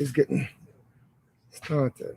is getting started.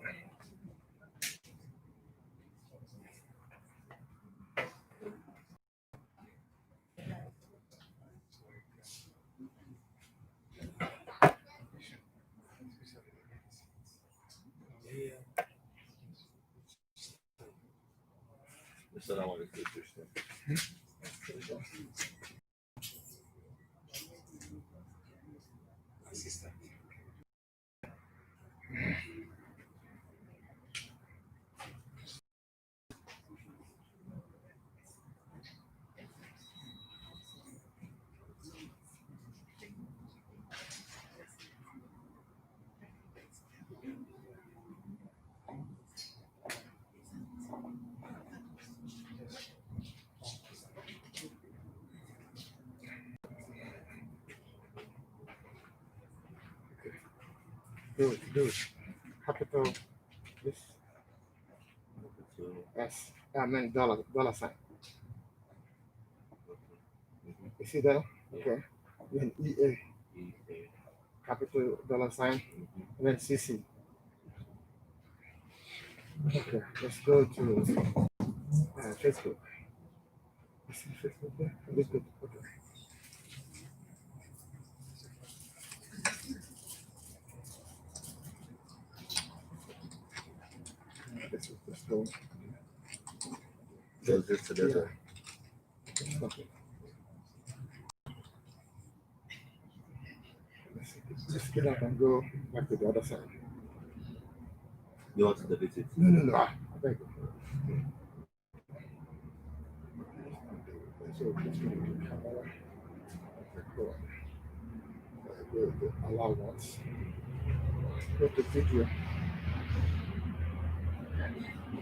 Do it. Capital this S. I mean dollar sign. You see that? Okay. Then EA. Capital dollar sign. And then CC. Okay. Let's go to Facebook. You see Facebook there? This good. Okay. Let's go. Does this together? Yeah. Okay. Let's get up and go back to the other side. You want to delete it? No. I beg you. So let's go to the camera. Go to allow once. Go to video.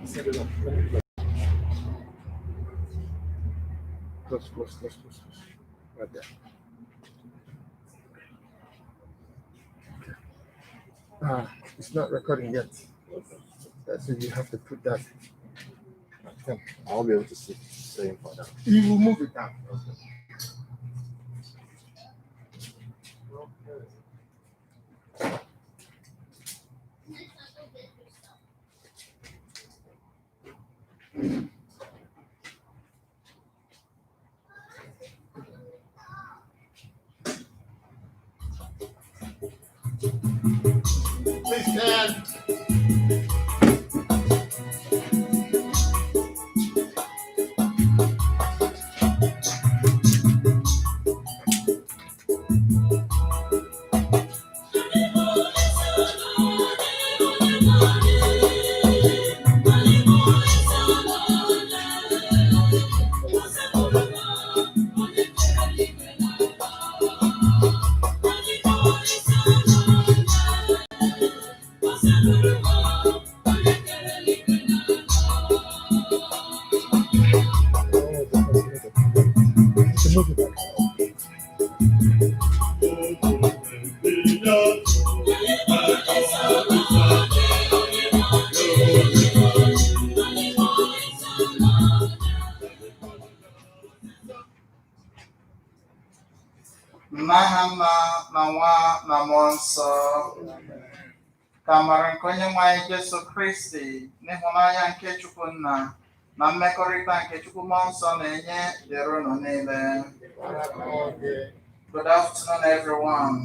Set it up. Close. Right there. It's not recording yet. So you have to put that. I won't be able to see same for that. You will move it down. Please stand. Mahama na nwa na mmụọ nsọ ka amara nke Onyenwe anyị Jesu Kristi n'ịhụnanya nke Chukwu Nna na mmekọrịta nke Chukwu Mmụọ Nsọ na-enye dịrị unu niile. Good afternoon, everyone.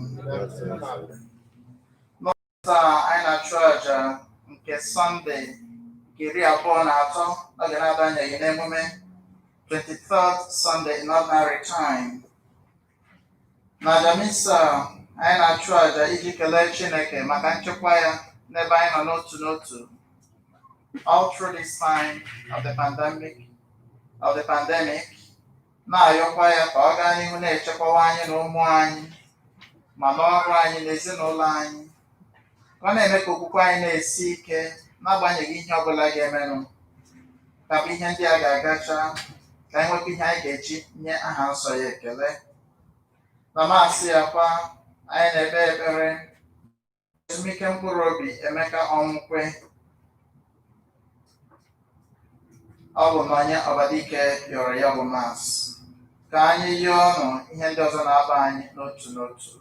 N'ụbọchị taa anyị na-achụ àjà nke Sọnde nke 23 oge na-abanyeghị n'emume 23rd Sunday in ordinary time. N'aja misa anyị na-achụ àjà iji kelee Chineke maka nchekwa ya n'ebe anyị nọ n'otu n'otu. All through this time of the pandemic, na-ayọkwa ya ka ọ gaa n'ihu na-echekwawa anyị na ụmụ anyị ma n'ọrụ anyị na ezinụlọ anyị. Ka ọ na-eme ka okwukwe anyị na-esi ike n'agbanyeghị ihe ọbụla ga-emenụ. Ka bụ ihe ndị a ga-agacha ka anyị nwekwa ihe anyị ga-eji nye aha nsọ ya ekele. Na masị ya kwa anyị na-ekpe ekpere ezumike mkpụrụ obi Emeka Ọnwụkwe. Ọ bụ na onye Ọbadike yọrọ ya bụ mas ka anyị yie ọnụ ihe ndị ọzọ na-akpa anyị n'otu n'otu.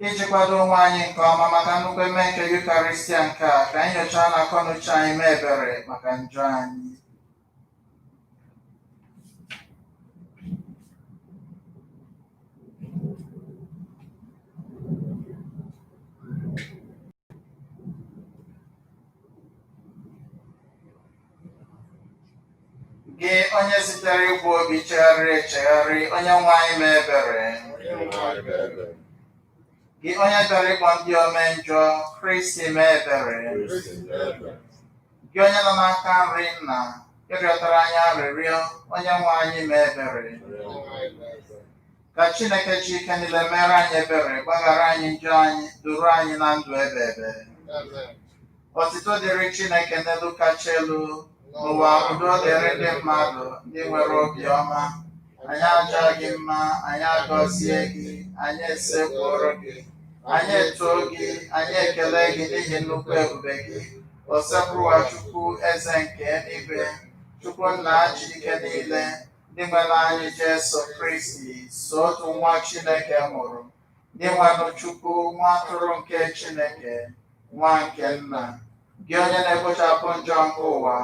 iji kwado onwe anyị nke ọma maka nnukwu eme nke Yukarịstịa nke a, ka anyị nyochaa na akọnuche anyị mee ebere maka njọ anyị. Gị onye sitere igbu obi chegharịrị echegharị, onye nwe anyị mee ebere. Gị onye bịara ịkpọ ndị ome njọ, Kristi mee ebere. Gị onye nọ n'aka nri Nna ịrịọtara anyị arịrịọ, onye nwe anyị mee ebere. Ka Chineke ji ike niile mere anyị ebere, gbaghara anyị njọ anyị, duru anyị na ndụ ebe ebe. Otuto dịrị Chineke n'elu kacha elu, n'ụwa udo dịrị ndị mmadụ ndị nwere obiọma. Anyị aja gị mma, anyị agọzie gị, anyị esekpụrụ gị, anyị etoo gị, anyị ekele gị n'ihi nnukwu ebube gị. Osekwuruwa Chukwu eze nke eluigwe, Chukwu nna ji ike niile, ndị nwere anyị Jesu Kristi, so otu nwa Chineke mụrụ, ndị nwanụ Chukwu, nwa atụrụ nke Chineke, nwa nke nna. Gị onye na-ekpochapụ njọ nke ụwa,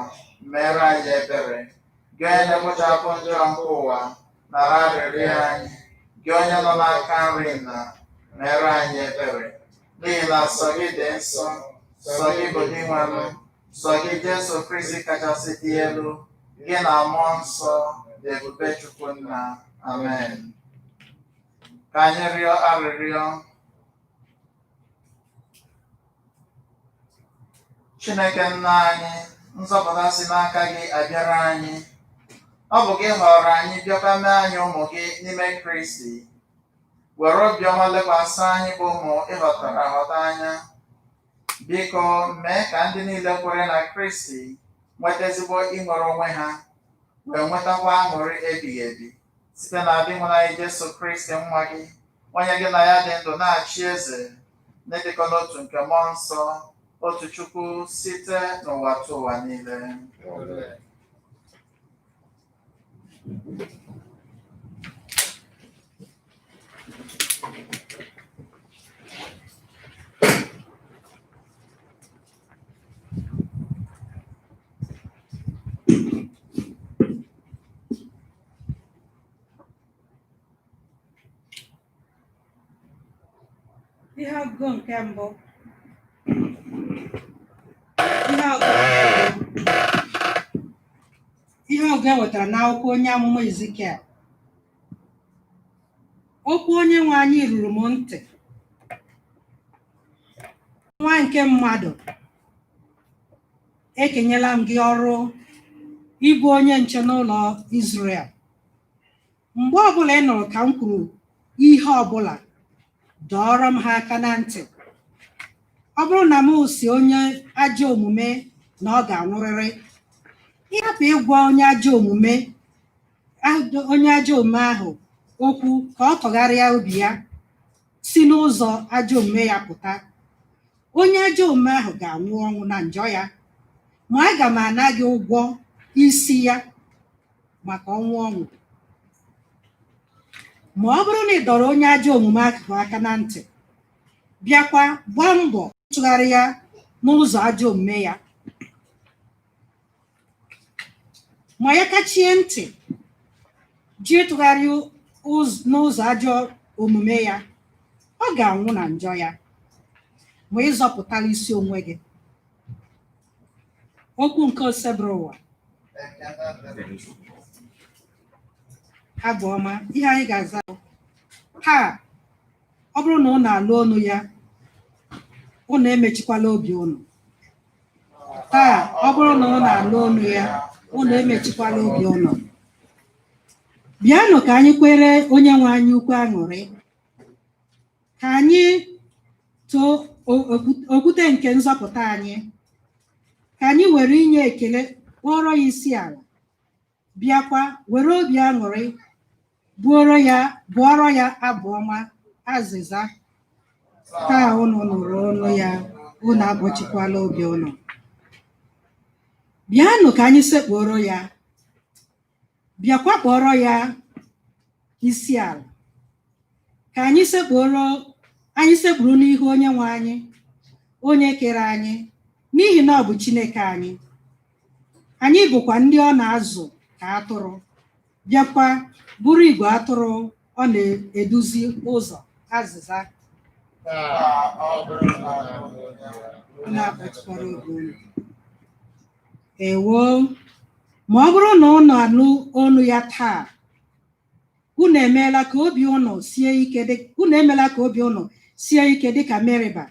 mere anyị ebere. Gị onye na-ekpochapụ njọ nke ụwa, nara arịrịọ anyị. Gị onye nọ n'aka nri Nna, mere anyị ebere. N'ihi na sọ gị dị nsọ, sọ gị bụ dị nwanụ, sọ gị Jesu Kristi kachasị dị elu, gị na mmụọ nsọ dị ebube Chukwu Nna. Amen. Ka anyị rịọ arịrịọ. Chineke nna anyị, nzọpụta si n'aka gị abịara anyị. Ọ bụ gị họrọ anyị bịakwa mee anyị ụmụ gị n'ime Kristi. Were obiọma lekwasị anyị bụ ụmụ ịghọtara aghọta anya. Biko mee ka ndị niile kwere na Kristi nweta ezigbo inwere onwe ha, wee nwetakwa aṅụrị ebighị ebi site na adị nwere anyị Jesu Kristi nwa gị, onye gị na ya dị ndụ na-achị eze n'ịdịkọ n'otu nke mmụọ nsọ, otu Chukwu site n'ụwa tụ ụwa niile. Ihe ọgụgụ nke mbụ. Ihe ọgụ enwetara n'akwụkwọ onye amụma Ezikiel. Okwu onye nwe anyị ruru m ntị. Nwa nke mmadụ, ekenyela m gị ọrụ ịbụ onye nche n'ụlọ Izrel. Mgbe ọbụla ị nụrụ ka m kwuru ihe ọbụla, dọọrọ m ha aka na ntị. Ọ bụrụ na m si onye ajọ omume na ọ ga-anwụrịrị, ịhapụ ịgwa onye ajọ omume ahụ okwu ka ọ tụgharịa obi ya, si n'ụzọ ajọ omume ya pụta, onye ajọ omume ahụ ga-anwụ ọnwụ na njọ ya, ma aga m ana gị ụgwọ isi ya maka ọnwụ ọnwụ. Ma ọ bụrụ na ị dọrọ onye ajọ omume ahụ aka na ntị, bịakwa gbaa mbọ tụgharị ya n'ụzọ ajọ omume ya, ma ya kachie ntị ji tụgharị n'ụzọ ajọ omume ya, ọ ga-anwụ na njọ ya, ma ịzọpụtala isi onwe gị. Okwu nke osebere ụwa. Abụ ọma. Ihe anyị ga-aza ha: ọ bụrụ na unu alụ ọnụ ya, unu emechikwala obi unu. Taa, ọ bụrụ na unu alụ ọnụ ya, unu emechikwala obi unu. Bịanụ ka anyị kwere onye nwe anyị ukwu aṅụrị, ka anyị too okwute nke nzọpụta anyị, ka anyị were inye ekele kpọrọ ya isi ala, bịakwa were obi aṅụrị bụọrọ ya abụ ọma azịza. Taa unu nụrụ ọnụ ya, unu agbochikwala obi unu. Bịanụ ka anyị sekpụrụ ya, bịakwa kpọrọ ya isi ala, ka anyị sekpụrụ anyị sekpuru n'ihu onye nwe anyị, onye kere anyị, n'ihi na ọ bụ Chineke anyị. Anyị bụkwa ndị ọ na-azụ ka atụrụ, bịakwa bụrụ igwe atụrụ ọ na-eduzi ụzọ azịza. Na-akpọchikwara obi unu. Ewo, ma ọ bụrụ na unu anụ olu ya taa, unu emeela ka obi unu sie ike dịka Meriba,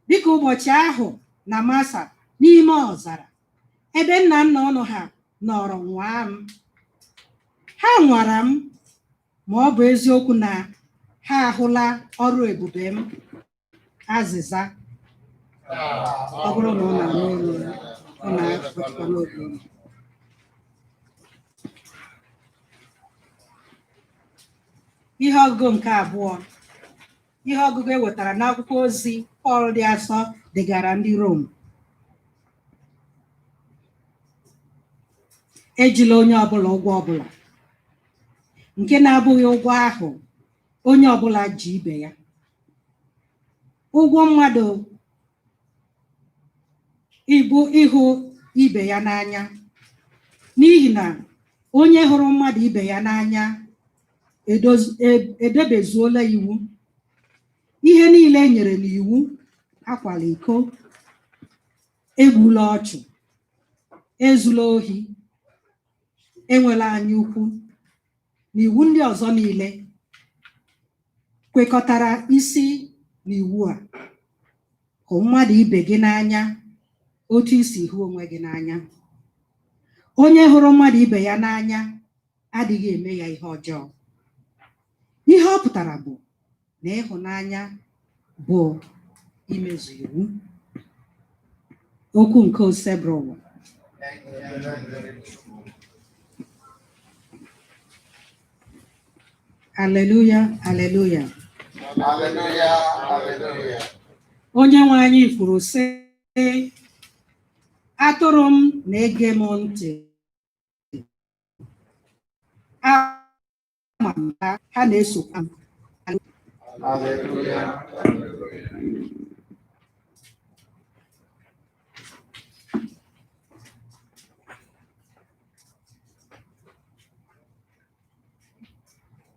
dịka ụbọchị ahụ na Masa n'ime ọzara, ebe nna nna unu ha nọrọ nwaa m. Ha nwara m, ma ọ bụ eziokwu na ha ahụla ọrụ ebube m. Azịza: ọ bụrụ na unu anụ olu ya, unu akpọchikwala obi unu. Ihe ọgụgụ nke abụọ. Ihe ọgụgụ e wetara n'akwụkwọ ozi Pọl dị asọ degara ndị Rom. Ejila onye ọbụla ụgwọ ọbụla, nke na-abụghị ụgwọ ahụ onye ọbụla ji ibe ya. Ụgwọ mmadụ ịbụ ịhụ ibe ya n'anya, n'ihi na onye hụrụ mmadụ ibe ya n'anya edebezuola iwu. Ihe niile e nyere n'iwu: akwala iko, egbula ọchụ, ezula ohi, enwela anya ukwu, na iwu ndị ọzọ niile kwekọtara isi n'iwu a: hụ mmadụ ibe gị n'anya otu isi hụ onwe gị n'anya. Onye hụrụ mmadụ ibe ya n'anya adịghị eme ya ihe ọjọọ. Ihe ọ pụtara bụ na ịhụnanya bụ imezu iwu. Okwu nke Osebrowo. Aleluya, aleluya. Aleluya, aleluya. Onye nwe anyị kwuru sị, atụrụ m na-ege m ntị, ama m ha na-esokwa m. Aleluya.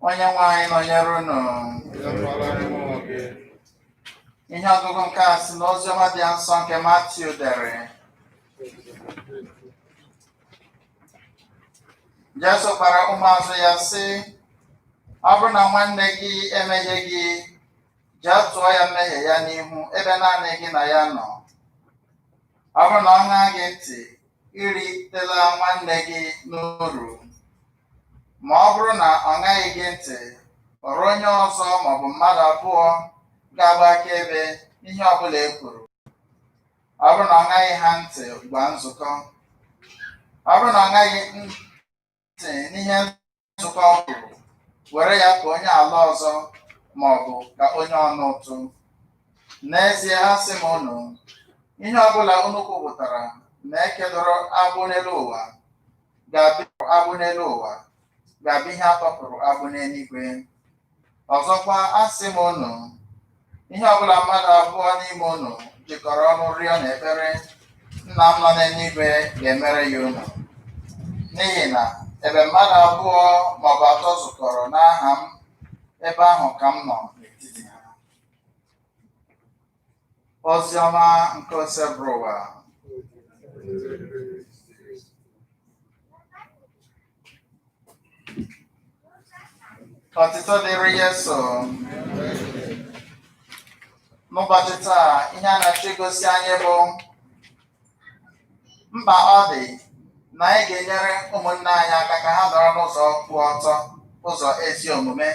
Onye nwe anyị nọnyere unu. Ihe ọgụgụ nke a si n'oziọma dị nsọ nke Matiu dere. Jesu gwara ụmụazụ ya sị, ọ bụrụ na nwanne gị emehie gị, jee tụọ ya mmehie ya n'ihu ebe naanị gị na ya nọ. Ọ bụrụ na ọ ṅaa gị ntị, iritela nwanne gị n'uru. Ma ọ bụrụ na ọ ṅaghị gị ntị, kpọrọ onye ọzọ maọbụ mmadụ abụọ ga-agba akaebe ihe ọbụla e kwuru. Ọ bụrụ na ọ ṅaghị ha ntị, gwa nzukọ. Ọ bụrụ na ọ ṅaghị ntị n'ihe nzukọ kwuru, were ya ka onye ala ọzọ maọbụ ka onye ọnụ ụtụ. N'ezie, asị m unu, ihe ọbụla unu kwupụtara na ekedoro agbụ n'elu ụwa ga-abụ ihe atọpụrụ agbụ n'eluigwe. Ọzọkwa, asị m unu, ihe ọbụla mmadụ abụọ n'ime unu jikọrọ ọnụ rịọ n'ekpere, Nna m nọ n'eluigwe ga-emere ya unu. N'ihi na ebe mmadụ abụọ maọbụ atọ zukọrọ n'aha m, ebe ahụ ka m nọ n'etiti ha. Oziọma nke Osebrowa. Ọtụtụ dịrị Yesu. N'ụbọchị taa, ihe a na-achọ igosi anyị bụ mkpa ọ dị na anyị ga-enyere ụmụnne anyị aka ka ha nọrọ n'ụzọ kwụ ọtọ, ụzọ ezi omume.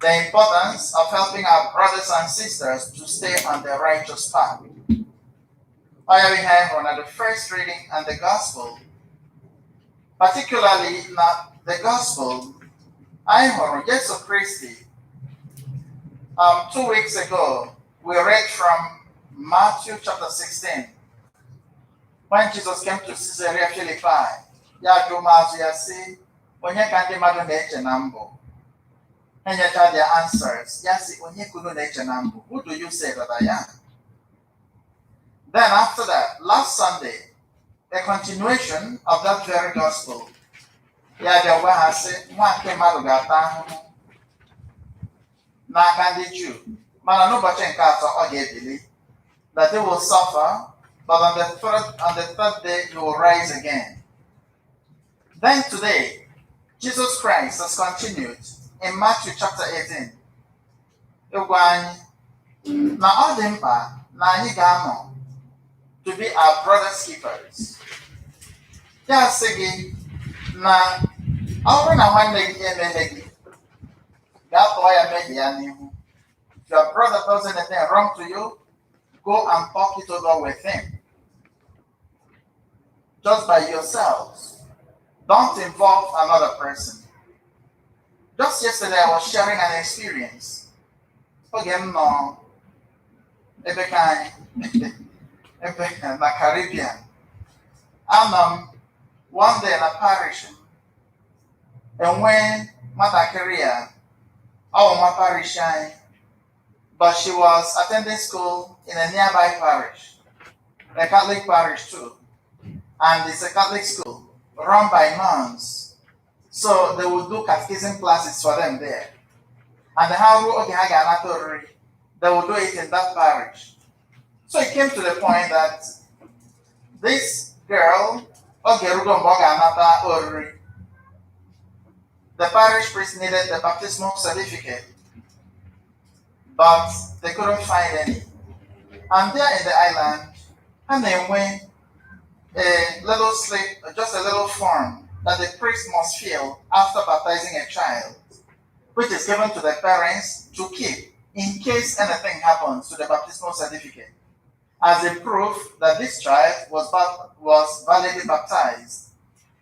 The importance of helping our brothers and sisters to stay on the righteous path. Ọ ya bụ ihe anyị hụrụ na the first reading and the gospel, particularly na the gospel. I heard Jesu Christi. 2 weeks ago, we read from Matthew chapter 16. When Jesus came to Caesarea Philippi, ya jụrụ ụmụazụ ya sị, onye ka ndị mmadụ na-eche na mbụ? and yet are their answers. Yes, who do you say that I am? Then after that, last Sunday, a continuation of that very gospel. Yeah, the one has said, one came out of that n'aka ndị Jew. Mana n'ụbọchị nke atọ ọ ga-ebili, that they will suffer, but on the third day he will rise again. Then today, Jesus Christ has continued in Matthew chapter 18. Ịgwa anyị na ọ dị mkpa na anyị ga-anọ to be our brother's keepers. Ya sị gị na ọ bụrụ na nwanne gị emeghe gị, gaa tụọ ya mmehie ya n'ihu. If your brother does anything wrong to you, go and talk it over with him. Just by yourselves. Don't involve another person. Just yesterday, I was sharing an experience. Again, no, the Caribbean. And one day in a parish, and when Mata Korea, my parish, but she was attending school in a nearby parish, a Catholic parish too, and it's a Catholic school run by nuns. So they would do catechism classes for them there. And they would do it in that parish. So it came to the point that this girl, the parish priest needed the baptismal certificate, but they couldn't find any. And there in the island, and they went a little slip, just a little form that the priest must fill after baptizing a child, which is given to the parents to keep in case anything happens to the baptismal certificate, as a proof that this child was validly baptized.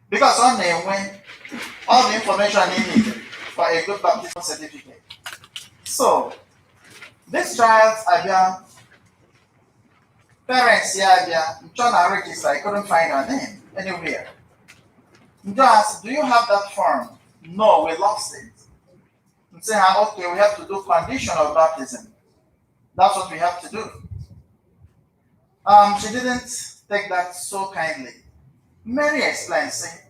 Because on there went all the information he needed for a good baptismal certificate. So, this child's parents I'm trying to register, I couldn't find her name anywhere. Just, do you have that form? No, we lost it. And say, okay, we have to do conditional baptism. That's what we have to do. She didn't take that so kindly. Mary explained, say,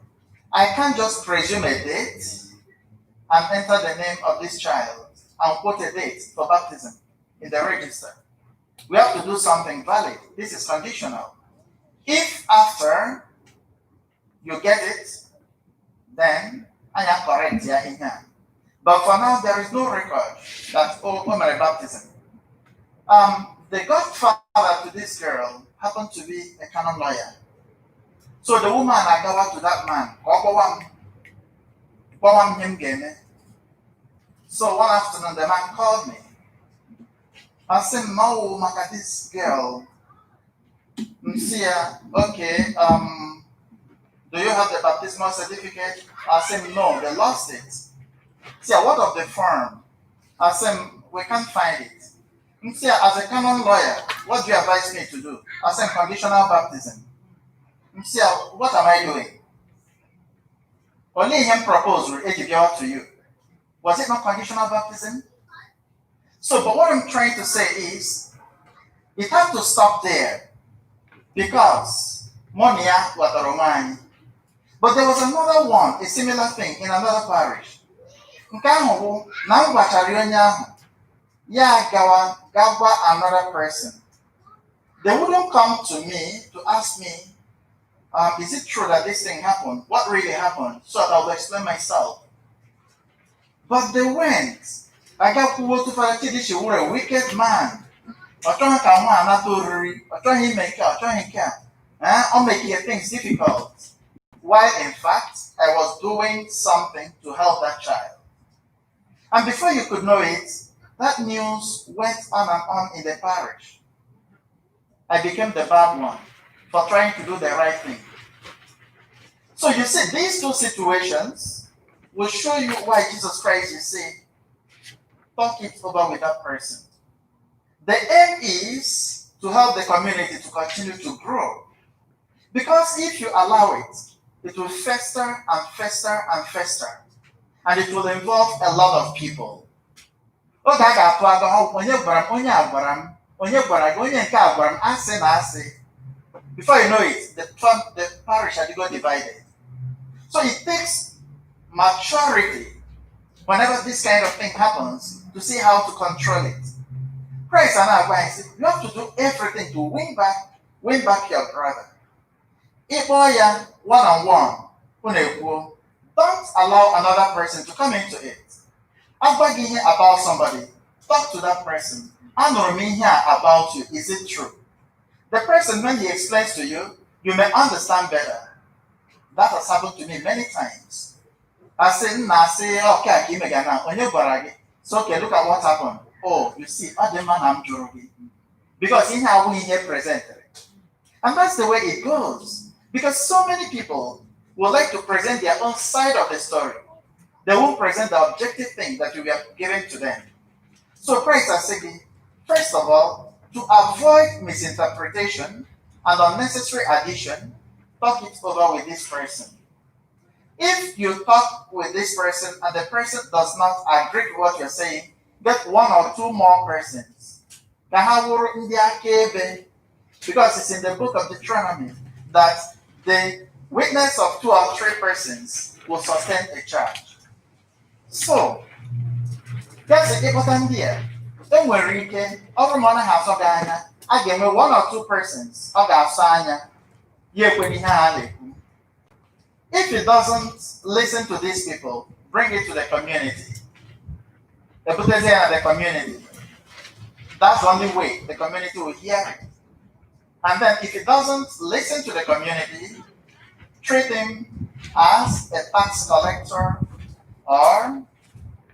I can't just presume a date and enter the name of this child and put a date for baptism in the register. We have to do something valid. This is conditional. If after you get it, then I am correct here in here. But for now, there is no record that my baptism. The godfather to this girl happened to be a canon lawyer. So the woman agawa to that man. So one afternoon, the man called me. I said, no, maka this girl. See, okay, do you have the baptismal certificate? I said, no, they lost it. See, what of the form? I said, we can't find it. See, as a canon lawyer, what do you advise me to do? I said, conditional baptism. See, what am I doing? Only him proposed to you. Was it not conditional baptism? So, but what I'm trying to say is, it had to stop there because money was the Romani. But there was another one, a similar thing in another parish. Another person. They wouldn't come to me to ask me, is it true that this thing happened? What really happened? So that I will explain myself. But they went. I got to go to Farakidi, she was a wicked man. I'm making things difficult. While in fact, I was doing something to help that child. And before you could know it, that news went on and on in the parish. I became the bad one for trying to do the right thing. So you see, these two situations will show you why Jesus Christ, you see, talk it over with that person. The aim is to help the community to continue to grow. Because if you allow it, will fester and fester and fester. And it will involve a lot of people. oge a ga-atụ aga onye gwara m onye a gwara m onye gwara gị onye nke a gwara m asị na asị. Before you know it, the parish had got divided. So it takes maturity whenever this kind of thing happens to see how to control it. Christ and our advice, you have to do everything to win back your brother. Ịkpọ ya one-on-one, don't allow another person to come into it. Agwa gị ihe about somebody, talk to that person. Anụrụ m ihe about you, is it true? The person, when he explains to you, you may understand better. That has happened to me many times. I say, okay, so okay, look at what happened. Oh, you see, because in how we here presented. And that's the way it goes. Because so many people would like to present their own side of the story. They won't present the objective thing that you have given to them. So Christ is saying, first of all, to avoid misinterpretation and unnecessary addition, talk it over with this person. If you talk with this person and the person does not agree with what you're saying, get one or two more persons. Because it's in the book of Deuteronomy that the witness of 2 or 3 persons will sustain a charge. So, that's the important idea. Then we're reading, over money house of Diana, again, 1 or 2 persons of Sanya. If he doesn't listen to these people, bring it to the community. They put it there at the community. That's the only way the community will hear it. And then if he doesn't listen to the community, treat him as a tax collector or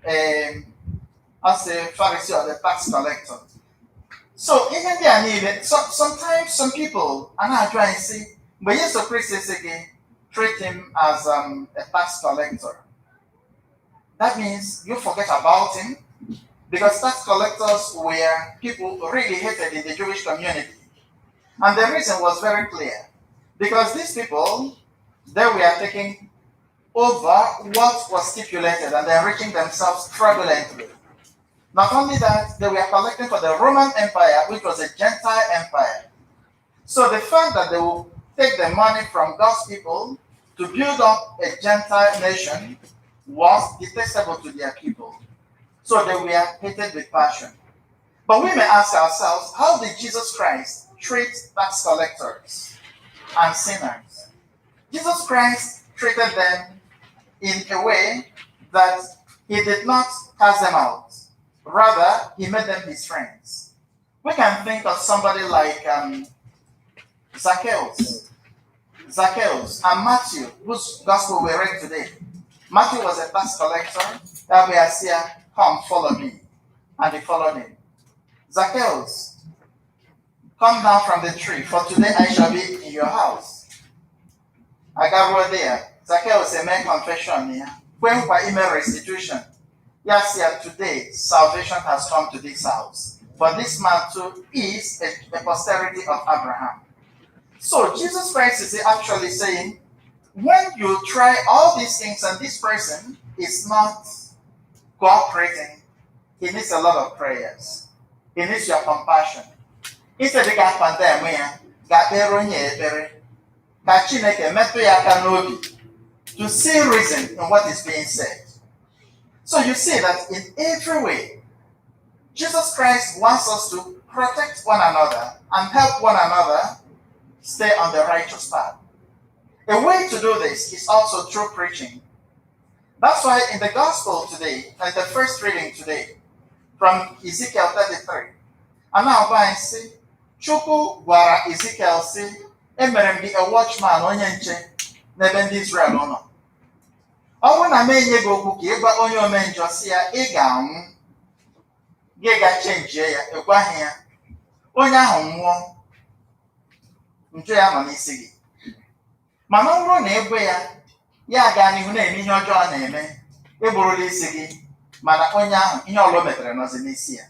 as a Pharisee or the tax collector. So even there, sometimes some people, and I try and see, but yes, so Christ says again, treat him as a tax collector. That means you forget about him, because tax collectors were people really hated in the Jewish community. And the reason was very clear. Because these people, they were taking over what was stipulated and enriching themselves fraudulently. Not only that, they were collecting for the Roman Empire, which was a Gentile empire. So the fact that they will take the money from God's people to build up a Gentile nation was detestable to their people. So they were hated with passion. But we may ask ourselves, how did Jesus Christ treat tax collectors and sinners? Jesus Christ treated them in a way that he did not cast them out. Rather, he made them his friends. We can think of somebody like Zacchaeus and Matthew, whose gospel we read today. Matthew was a tax collector. That we are here, come follow me. And he followed him. Zacchaeus, come down from the tree, for today I shall be in your house. I got word there. Zacchaeus made confession here. When by email restitution. Yes, here today salvation has come to this house. For this man too is a posterity of Abraham. So Jesus Christ is actually saying, when you try all these things and this person is not cooperating, he needs a lot of prayers. He needs your compassion. Instead of to see reason in what is being said. So you see that in every way, Jesus Christ wants us to protect one another and help one another stay on the righteous path. A way to do this is also through preaching. That's why in the gospel today, and the first reading today, from Ezekiel 33, and now I see, Chukwu gwara Ezekiel si, emere m gị a watchman onye nche n'ebe ndị Israel nọ. Ọ bụrụ na m enye gị okwu ka ị gwa onye omenjọ si ya ị ga-anwụ, gị ga-chenjie ya, ị gwaghị ya, onye ahụ nwụọ, njọ ya nọ n'isi gị. Mana ọ bụrụ na ị gwa ya, ya gaa n'ihu na-eme ihe ọjọọ na-eme, ị bụrụla isi gị, mana onye ahụ ihe ọlụ metere nọzi n'isi ya.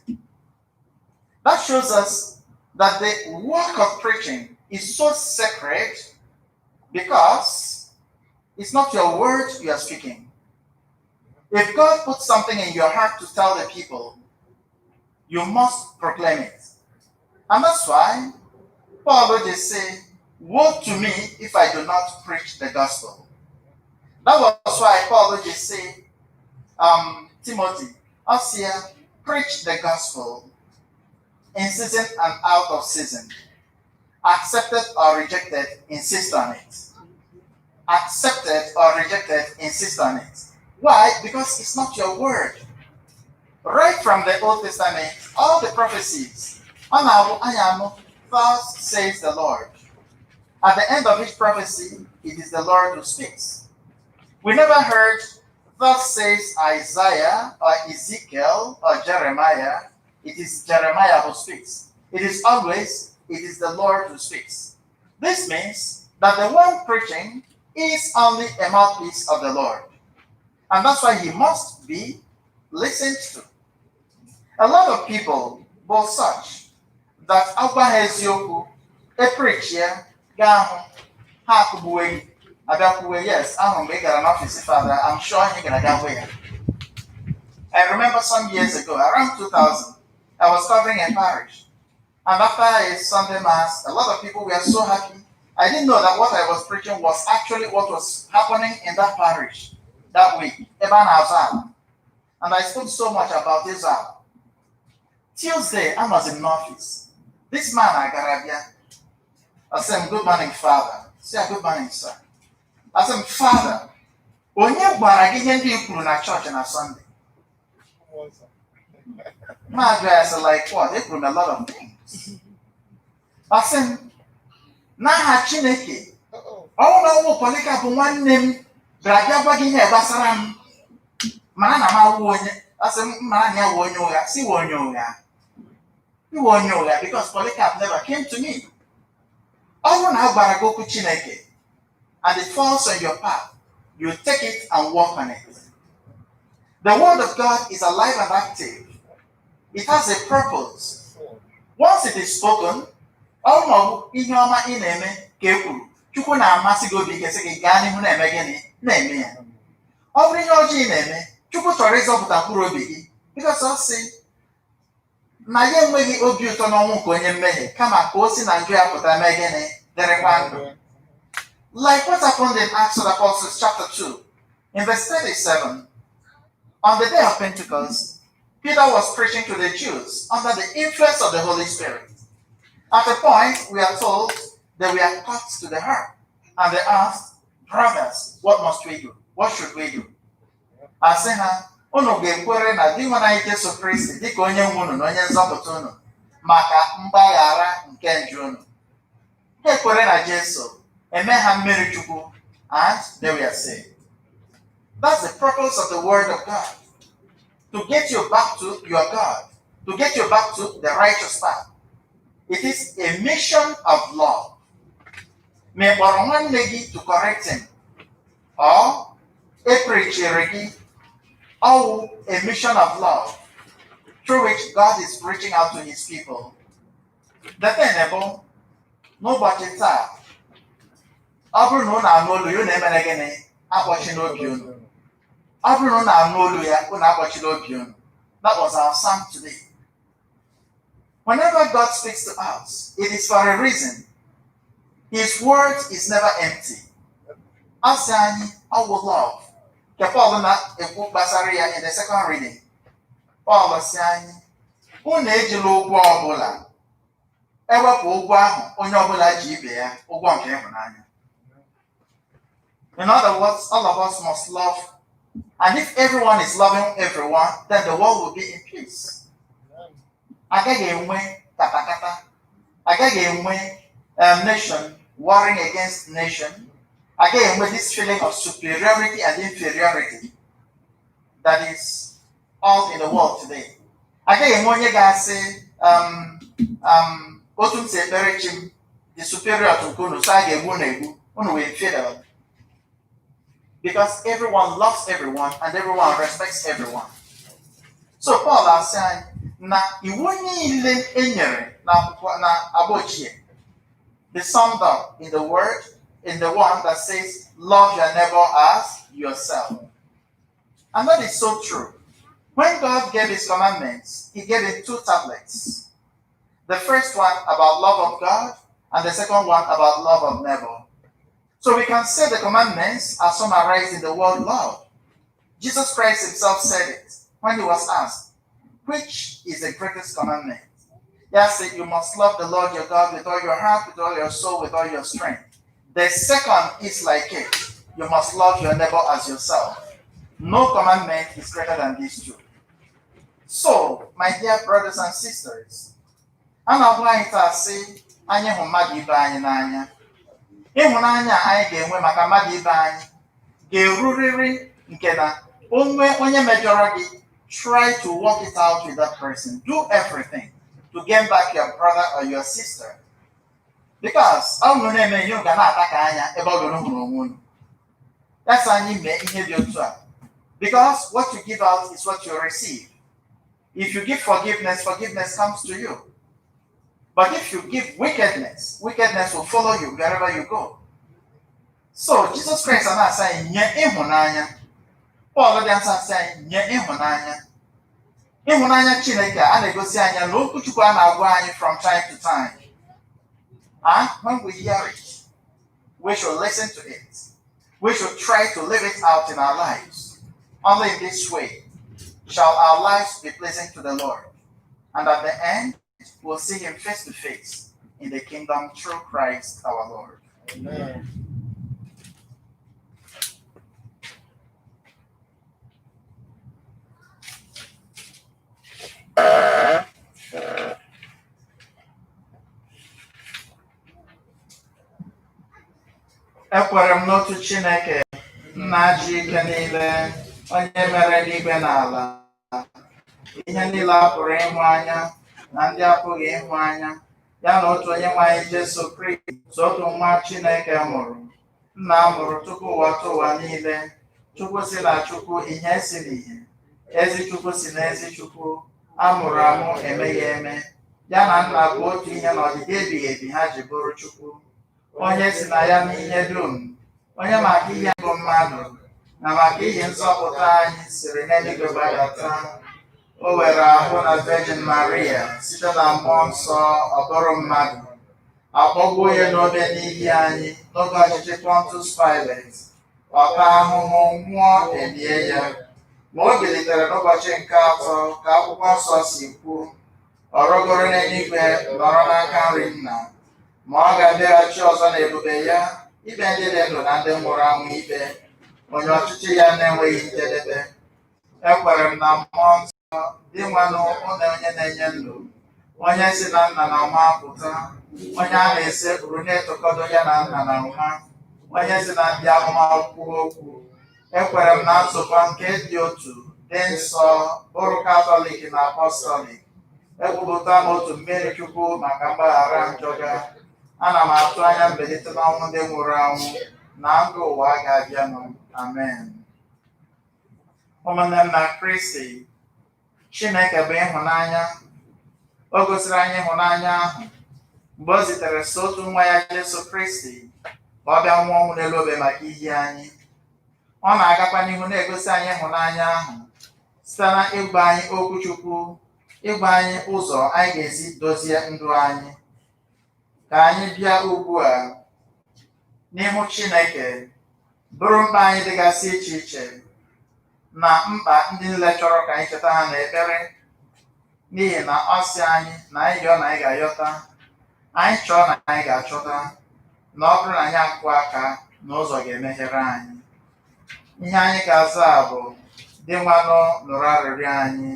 That shows us that the work of preaching is so sacred because it's not your words you are speaking. If God puts something in your heart to tell the people, You must proclaim it. And that's why Paul would just say, woe to me if I do not preach the gospel. That was why Paul would just say, Timothy, us here, preach the gospel in season and out of season. Accepted or rejected, insist on it. Accepted or rejected, insist on it. Why? Because it's not your word. Right from the Old Testament, all the prophecies, thus says the Lord. At the end of each prophecy, it is the Lord who speaks. We never heard, thus says Isaiah or Ezekiel or Jeremiah. It is Jeremiah who speaks. It is always, it is the Lord who speaks. This means that the one preaching is only a mouthpiece of the Lord. And that's why he must be listened to. A lot of people, both such, that Abba Hezioku, a preacher, Gahu, Hakubuwe, Adakuwe, yes, I'm going to get an office, Father, I'm sure you're going to get away. I remember some years ago, around 2000, I was covering a parish. And after a Sunday Mass, a lot of people were so happy. I didn't know that what I was preaching was actually what was happening in that parish that week, Eban Azal. And I spoke so much about Israel. Tuesday, I was in office. This man, Agarabia, I said, good morning, Father. Say, good morning, sir. I said, Father, when you are na church on a Sunday, my guys are like, what? They put a lot of things. I said, Naha Chineke, oh no, Polika, but one name, Braga Baggy Basaram, Mana Wonye. I said, Mania Wonyoga, see Wonyoga. You won't know that because Polycarp never came to me. All now Baragoku Chineke, and it falls on your path. You take it and walk on it. The word of God is alive and active. It has a purpose. Once it is spoken, all Inyoma ineme keku. Chuku na amasigo bigese gani huna emegeni neme. Every yoji ineme, Chuku torizo butakuro bigi. Because I'll say, na ya enweghị obi ụtọ n'ọnwụ nke onye mmehie kama ka o si na njọ ya pụta mee gịnị dịrịkwa ndụ. Like what happened in Acts of the Apostles chapter 2 in verse 37. On the day of Pentecost, Peter was preaching to the Jews under the influence of the Holy Spirit. At a point, we are told that we are cut to the heart, and they asked, brothers, what must we do? What should we do? I say, unu ga-ekwere na di nwana anyị Jesu Kristi dịka onye nwe unu na onye nzọpụta unu maka mgbaghara nke njọ unu. Ha ekwere na Jesu, eme ha mmiri Chukwu, and they were saved. That's the purpose of the word of God. To get you back to your God, to get you back to the righteous path. It is a mission of love. Me kpọrọ nwanne gị to correct him, or e preachere gị, or a mission of love through which God is reaching out to his people. The thing nobody taa, ọ bụrụ na unu anụ olu ya unu emere gịnị akpọchi n'obi unu. Ọ bụrụ na unu anụ olu ya unu akpọchi n'obi unu. That was our psalm today. Whenever God speaks to us, it is for a reason. His word is never empty. Asị anyị, I will love. Paul na-ekwu gbasara ya in the second reading. Paul si anyị, unu ejila ụgwọ ọbụla ewepụ ụgwọ ahụ onye ọbụla ji ibe ya ụgwọ nke ịhụnanya. In other words, all of us must love, and if everyone is loving everyone, then the world will be in peace. Agaghị enwe katakata, agaghị enwe nation warring against nation. Again, with this feeling of superiority and inferiority that is all in the world today. Again, when you guys say, Otum se berechim, the superior to Kunu, Sage Wunebu, Unwe inferior. Because everyone loves everyone and everyone respects everyone. So Paul is saying, na iwuni ile enyere na abochie. They summed up in the word, in the one that says, love your neighbor as yourself. And that is so true. When God gave his commandments, he gave it 2 tablets. The first one about love of God, and the second one about love of neighbor. So we can say the commandments are summarized in the word love. Jesus Christ himself said it when he was asked, which is the greatest commandment? He said, you must love the Lord your God with all your heart, with all your soul, with all your strength. The second is like it. You must love your neighbor as yourself. No commandment is greater than these 2. So, my dear brothers and sisters, I'm going to say, anyị hụ mmadụ ibe anyị n'anya. Ịhụnanya anyị ga-enwe maka mmadụ ibe anyị ga-erurịrị nke na onye mejọrọ gị, try to work it out with that person. Do everything to gain back your brother or your sister. Because ọ bụrụ na eme ihe ga na-ata ka anya ebe ọ gụrụ hụrụ onwe unu. That's anyị mee ihe dị otu a. Because what you give out is what you receive. If you give forgiveness, forgiveness comes to you. But if you give wickedness, wickedness will follow you wherever you go. So Jesus Christ is not saying, nye ịhụnanya. Paul dị answer saying, nye ịhụnanya. Ịhụnanya Chineke a na-egosi anya na okwu Chukwu a na-agwa anyị from time to time. And when we hear it, we should listen to it. We should try to live it out in our lives. Only in this way shall our lives be pleasing to the Lord. And at the end, we'll see him face to face in the kingdom through Christ our Lord. Amen. Ekwere m n'otu Chineke, nna ji ike niile, onye mere eluigwe na ala, ihe niile a pụrụ ịhụ anya na ndị apụghị ịhụ anya, ya na otu onye nwe anyị Jesu Kristi, otu nwa Chineke mụrụ, nna mụrụ tupu ụwa tụọ ụwa niile, Chukwu si na Chukwu, ihe si n'ihe, ezi Chukwu si na ezi Chukwu, amụrụ amụ, emeghị eme, ya na nna bụ otu ihe na ọdịdị ebighị ebi ha ji bụrụ Chukwu, onye si na ya n'ihe dum, onye maka ihe bụ mmadụ na maka ihe nzọpụta anyị siri n'eluigwe gbadata. O were ahụ na Virgin Maria site na mmụọ nsọ ọ bụrụ mmadụ, akpọgbuo ya n'obe n'ihi anyị n'oge ọchịchị Pontius Pilate, ọta ahụhụ, nwụọ, elie ya, ma o bilitere n'ụbọchị nke atọ ka akwụkwọ nsọ si kwuo, ọ rọgoro n'eluigwe nọrọ n'aka nri Nna, ma ọ ga-abịaghachi ọzọ n'ebube ya ikpe ndị dị ndụ na ndị nwụrụ anwụ ikpe, onye ọchịchị ya na-enweghị njedebe. Ekwere m na mmụọ nsọ dị nwanụ ụlọ onye na-enye ndụ, onye si na nna na nwa pụta, onye a na-esekpụrụ na-etokọdo ya na nna na nwa, onye si na ndị amụma kwuo okwu. Ekwere m na nzukọ nke dị otu, dị nsọ, bụrụ Katọlik na Apọstọlik. Ekwupụta m otu mmiri Chukwu maka mgbaghara njọ ga. Ana m atụ anya mbilite n'ọnwụ ndị nwụrụ anwụ na ndụ ụwa ga-abịanụ. Amen. Ụmụnne m na Kristi, Chineke bụ ịhụnanya. O gosiri anyị ịhụnanya ahụ mgbe o zitere so otu nwa ya Jesu Kristi ka ọ bịa nwụọ ọnwụ n'elu obe maka ihi anyị. Ọ na-agakwa n'ihu na-egosi anyị ịhụnanya ahụ site na ịgwa anyị okwu Chukwu, ịgwa anyị ụzọ anyị ga-esi dozie ndụ anyị. Ka anyị bịa ugbu a n'ihu Chineke bụrụ mkpa anyị dịgasị iche iche na mkpa ndị niile chọrọ ka anyị cheta ha n'ekpere, n'ihi na ọ sị anyị na anyị yọọ na anyị ga-ayọta, anyị chọọ na anyị ga-achọta, na ọ bụrụ na anyị akụ aka na ụzọ ga-emeghere anyị. Ihe anyị ga-aza bụ, dị nwanụ nụrụ arịrịọ anyị.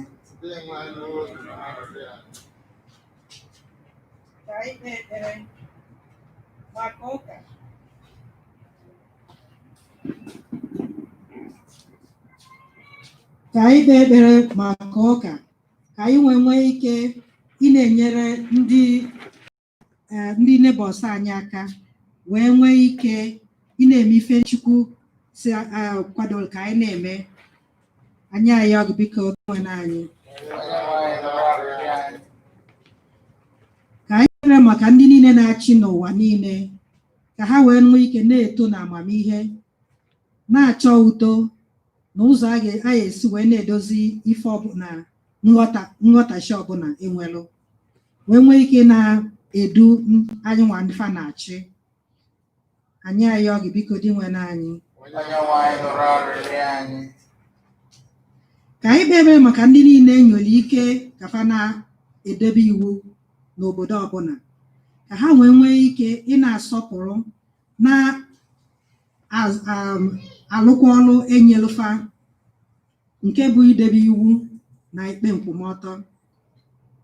Ka anyị kpee ekpere maka ụka. Ka anyị kpee ekpere maka ụka, ka anyị nwee ike ị na-enyere ndị neighbors anyị aka, wee nwee ike ị na-eme ife Chukwu si kwadoro ka anyị na-eme. Anyị ayọ gị biko nwe anyị. Ka anyị kpere maka ndị niile na-achị n'ụwa niile, ka ha wee nwee ike na-eto na amamihe, na-achọ udo, na ụzọ a ga-esi wee na-edozi ife ọbụla nghọtachi ọbụla enwelụ wee nwee ike na-edu anyị nwa ndị fa na-achị. Anyị ayọ gị biko dị nwere anyị ka anyị kpee ekpere maka ndị niile enyere ike ka fa na-edebe iwu n'obodo ọbụla, ka ha nwee ike ị na-asọpụrụ na-alụkwa ọrụ enyelufa nke bụ idebe iwu na ikpe nkwụmọtọ.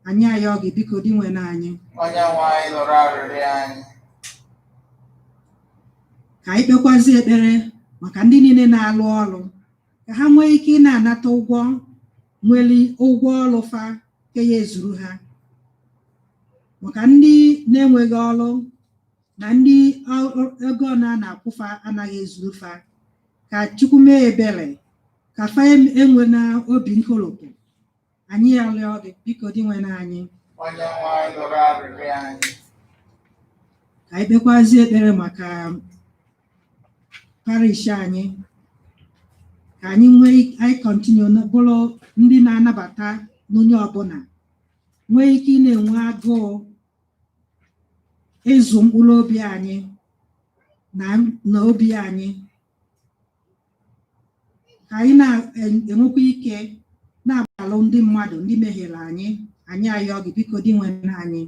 Anyị ayọ gị biko dị nwere anyị ka anyị kpekwazi ekpere maka ndị niile na-alụ ọrụ ka ha nwee ike ị na-anata nwere ụgwọ ọrụ fa nke ya ezuru ha, maka ndị na-enweghị ọrụ na ndị ego na-akwụfa anaghị ezuru fa, ka Chukwu mee ebere ka fa enwe na obi nkolopụ. Anyị arịọ gị biko dị nwere anyị ka anyị kpekwazi ekpere maka parish anyị, ka anyị kọntinu bụrụ ndị na-anabata n'onye ọbụla, nwee ike ị na-enwe agụụ ịzụ mkpụrụ obi anyị na obi anyị, ka anyị na-enwekwa ike na-agbalụ ndị mmadụ ndị mehiere anyị. Anyị ayọ gị biko dị nwere anyị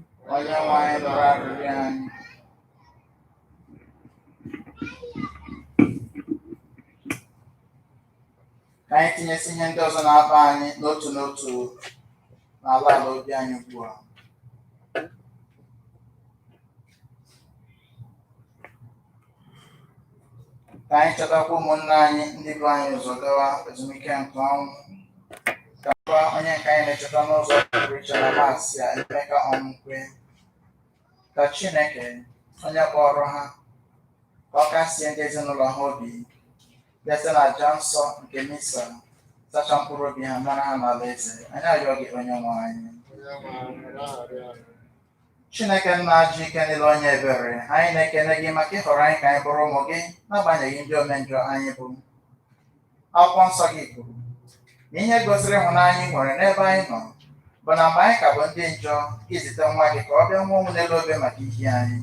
ka anyị tinyesi ihe ndị ọzọ na-akpa anyị n'otu n'otu n'ala obi anyị ugbu a. Ka anyị chetakwa ụmụnne anyị ndị bụ anyị ụzọ gawa ezumike nke ọnwụ, ka onye nke anyị na-echeta n'ụzọ pụrụ iche na Maasị Emeka Ọmụkwe, ka Chineke onye kpọrọ ha ka ọ kasie ndị ezinụlọ ha obi, bịa site na aja nsọ nke misa sacha mkpụrụ obi ha mara ha n'ala eze. Anyị arịọ gị onye nwe anyị. Chineke nna ji ike niile onye ebere, anyị na-ekene gị maka ịhọrọ anyị ka anyị bụrụ ụmụ gị n'agbanyeghị ndị omenjọ anyị bụ. Akwụkwọ nsọ gị kwuru na ihe gosiri ịhụnanya nwere n'ebe anyị nọ bụ na mgbe anyị ka bụ ndị njọ, izite nwa gị ka ọ bịa nwụọ ọnwụ n'elu obe maka ihi anyị.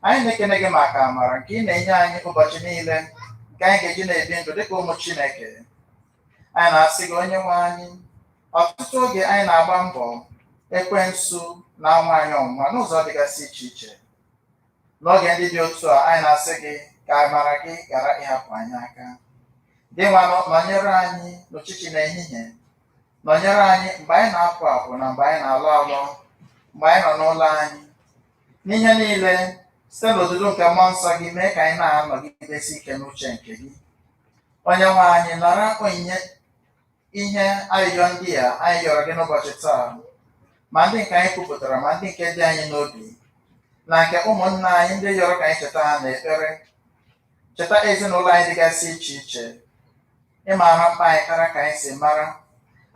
Anyị na-ekene gị maka amara nke ị na-enye anyị ụbọchị niile nke anyị ga-eji na-ebi ndụ dịka ụmụ Chineke. Anyị na-asị gị onye nwe anyị, ọtụtụ oge anyị na-agba mbọ ekwensu na anwa anyị ọnwụnwa n'ụzọ dịgasị iche iche. N'oge ndị dị otu a, anyị na-asị gị ka amara gị ghara ịhapụ anyị aka. Dị nwa nọnyere anyị n'ụtụtụ na ehihie, nọnyere anyị mgbe anyị na-apụ apụ na mgbe anyị na-alọ alọ, mgbe anyị nọ n'ụlọ anyị, n'ihe niile site n'odudu nke mmụọ nsọ gị, mee ka anyị na-anọgidesi ike n'uche nke gị. Onye nwe anyị, nara onyinye ihe ayịyọ ndị a anyị yọrọ gị n'ụbọchị taa, ma ndị nke anyị kwupụtara ma ndị nke dị anyị n'obi, na nke ụmụnna anyị ndị yọrọ ka anyị cheta ha n'ekpere. Cheta ezinụlọ anyị dịgasị iche iche, ịmara mkpa anyị kara ka anyị si mara.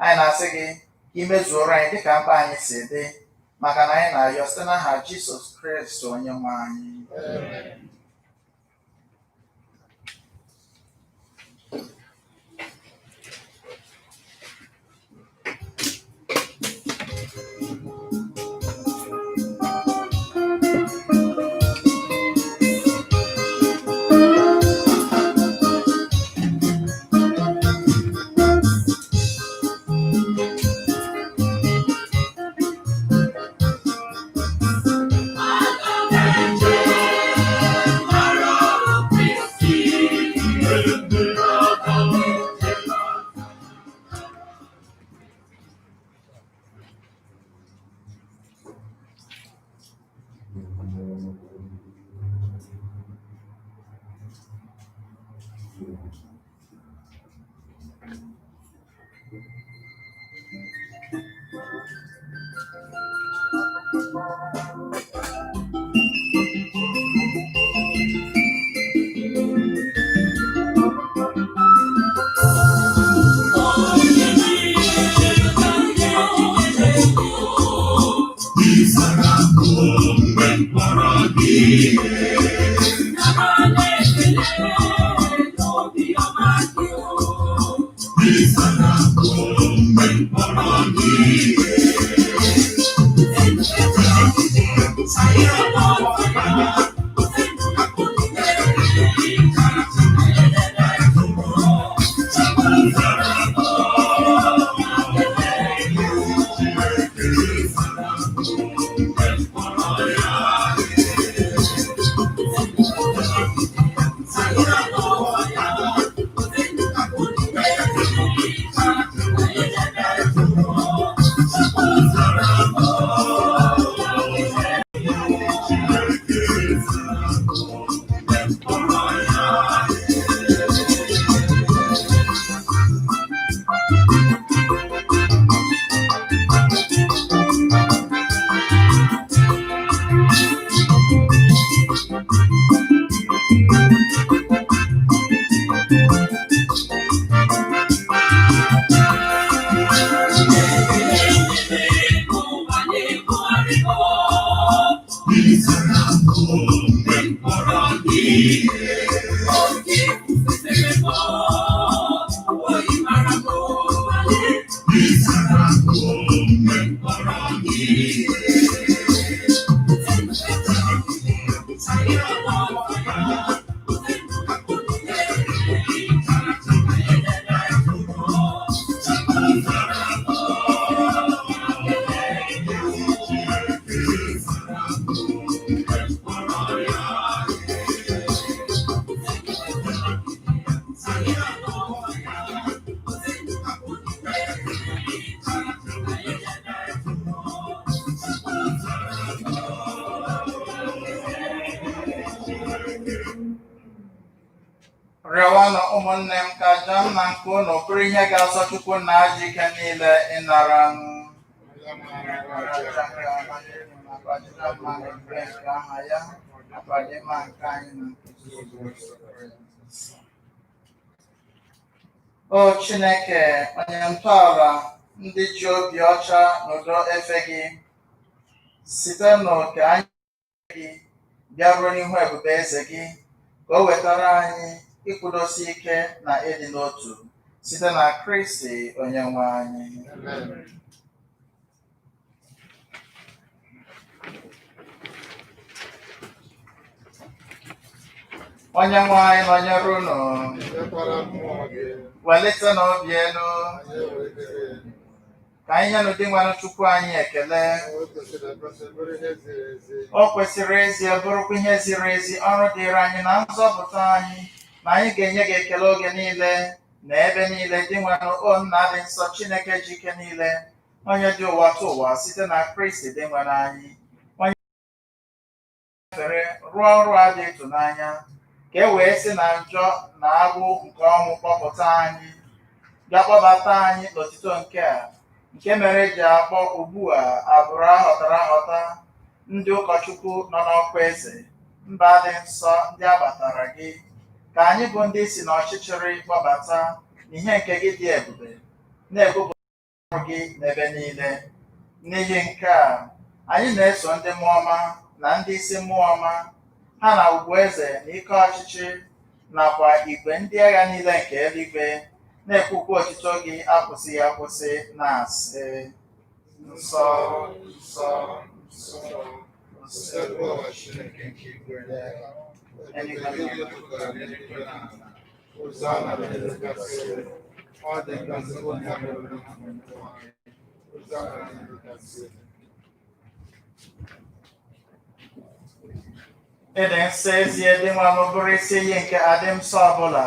Anyị na-asị gị ka imezuoro anyị dịka mkpa anyị si dị, maka na anyị na-arịọ site n'aha Jisọs Kraịst onye nwe anyị. Rịọwanụ ụmụnne m ka aja m na nke unu bụrụ ihe ga-asọ Chukwu na ajọ ike niile ịnara m. Nke aha ya akwadịma nke anyị na O Chineke, onye ntọala ndị ji obi ọcha na udo efe gị, site n'oke anyị gị bịaruo n'ihu ebube eze gị, ka o wetara anyị ikwudosi ike na ịdị n'otu site na Kristi Onyenwe anyị. Onyenwe anyị nọnyere unu, welite n'obi elu, ka anyị nye n'ụdị nwanụ Chukwu anyị ekele. O kwesịrị ezi bụrụkwa ihe ziri ezi ọrụ dịrị anyị na nzọpụta anyị, na anyị ga-enye gị ekele oge niile na ebe niile dị nwanụ o nna dị nsọ Chineke ji ike niile, onye dị ụwa tụ ụwa site na Kristi dị nwere anyị, onye fere rụọ ọrụ a dị ịtụnanya, ka e wee si na njọ na agbụ nke ọnwụ kpọpụta anyị, bịa kpọbata anyị n'otito nke a, nke mere ji akpọ ugbu a abụrụ ahọtara ahọta ndị ụkọchukwu nọ n'ọkwa eze, mba dị nsọ ndị agbatara gị, ka anyị bụ ndị si n'ọchịchịrị kpọbata n'ihe nke gị dị ebube, na-ekwupụta gị n'ebe niile. N'ihi nke a, anyị na-eso ndị mmụọ ọma na ndị isi mmụọ ọma, ha na ugwu eze na ike ọchịchị nakwa igwe ndị agha niile nke eluigwe, na-ekwukwa otito gị akwụsịghị akwụsị, na-asị: nsọ nsọ nsọ nsọ Chineke nke igwe, ịdị nsọ ezie dị nwa m bụrụ isi iyi nke adị nsọ ọbụla.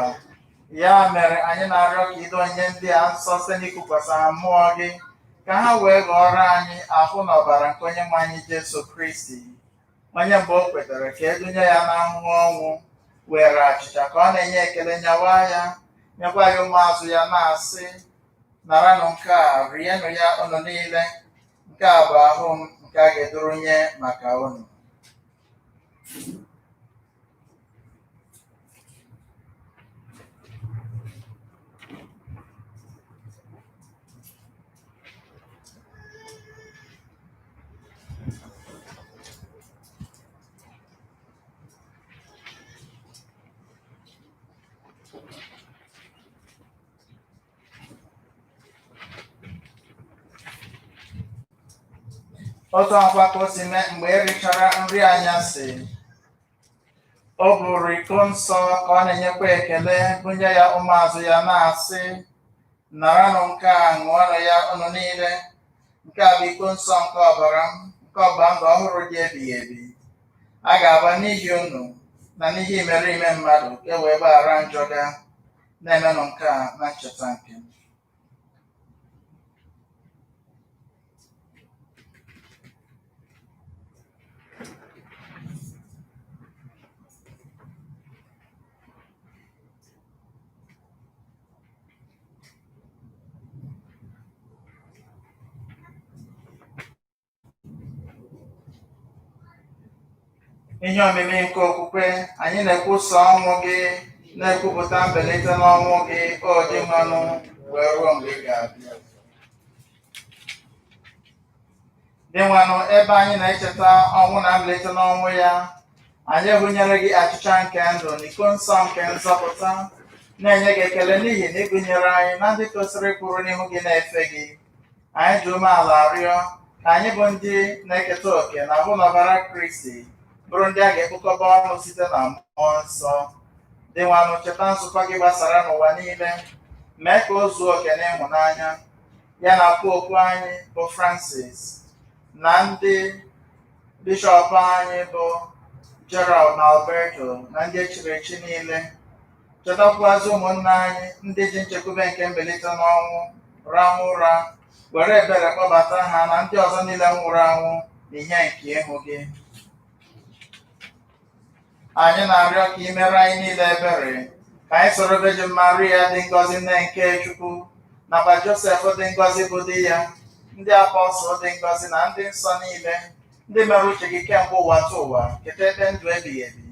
Ya mere anyị na-arịọ ka ido onye ndị a nsọ site n'ikukwasị ha mmụọ gị, ka ha wee ghọrọ anyị ahụ na ọbara nke onye nwe anyị Jesu Kristi, onye mgbe o kwetere ka edunye ya n'ahụhụ ọnwụ, were achịcha ka ọ na-enye ekele nyawa ya, nyekwa ya ụmụazụ ya, na-asị: naranụ nke a, rienụ ya unu niile, nke a bụ ahụ m nke a ga-edurunye maka unu. Otu akwa ka o si mee mgbe e richara nri anyasị, o buru iko nsọ ka ọ na-enyekwa ekele, bunye ya ụmụazụ ya, na-asị: naranụ nke a, ṅụọnụ ya unu niile, nke a bụ iko nsọ nke ọbara m, nke ọgbụgba ndụ ọhụrụ dị ebighị ebi, a ga-agba n'ihi unu na n'ihi imerime mmadụ, ka e wee gbaghara njọ ga. Na-emenụ nke a na ncheta nke m. Ihe omimi nke okwukwe, anyị na-ekwusa ọnwụ gị, na-ekwupụta mbilite n'ọnwụ gị, o dị mmanụ, wee ruo mgbe ị ga-abịa. dị nwanụ ebe anyị na-echeta ọnwụ na mbilite n'ọnwụ ya, anyị gụnyere gị achịcha nke ndụ na iko nsọ nke nzọpụta, na-enye gị ekele n'ihi na ịgụnyere anyị na ndị tosiri kwuru n'ihu gị na-efe gị. Anyị ji umeala rịọ ka anyị bụ ndị na-eketa oke na ahụ na ọbara Kristi bụrụ ndị a ga-ekpokọba ọnụ site na mmụọ nsọ. Dị nwanụ cheta nzukọ gị gbasara n'ụwa niile, mee ka o zuo oke n'ịhụnanya ya na popu anyị bụ Francis na ndị bishọp anyị bụ Gerald na Alberto na ndị echiri echi niile. Chetakwazị ụmụnna anyị ndị ji nchekwube nke mbilite n'ọnwụ rahụ ụra, were ebere kpọbata ha na ndị ọzọ niile nwụrụ anwụ n'ihe nke ịhụ gị. Anyị na-arịọ ka ị mere anyị niile ebere, ka anyị soro Virgin Maria dị ngọzi nne nke Chukwu, nakwa Josef dị ngọzi bụ di ya, ndị apọstụl dị ngọzi na ndị nsọ niile ndị mere uche gị kemgbe ụwa ta ụwa keta ebe ndụ ebighị ebi,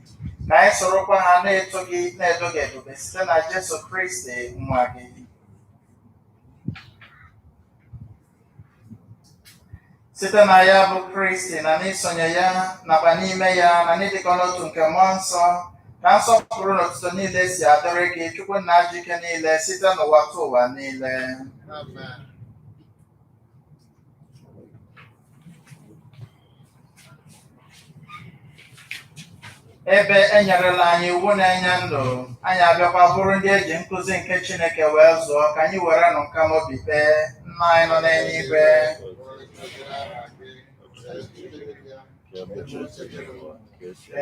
ka anyị sorokwa ha na-eto gị na-edo gị ebube site na Jesu Kristi nwa gị. Site na ya bụ Kristi na n'isonye ya nakwa n'ime ya na n'ịdịkọ n'otu nke mmụọ nsọ, ka nsọpụrụ na otuto niile si adịrị gị Chukwu nna ji ike niile site n'ụwa ta ụwa niile. Amen. Ebe e nyerela anyị iwu na-enye ndụ, anyị abịakwa bụrụ ndị eji nkụzi nke Chineke wee zụọ, ka anyị were nụ nkam obi kpee. Nna anyị nọ n'eluigwe,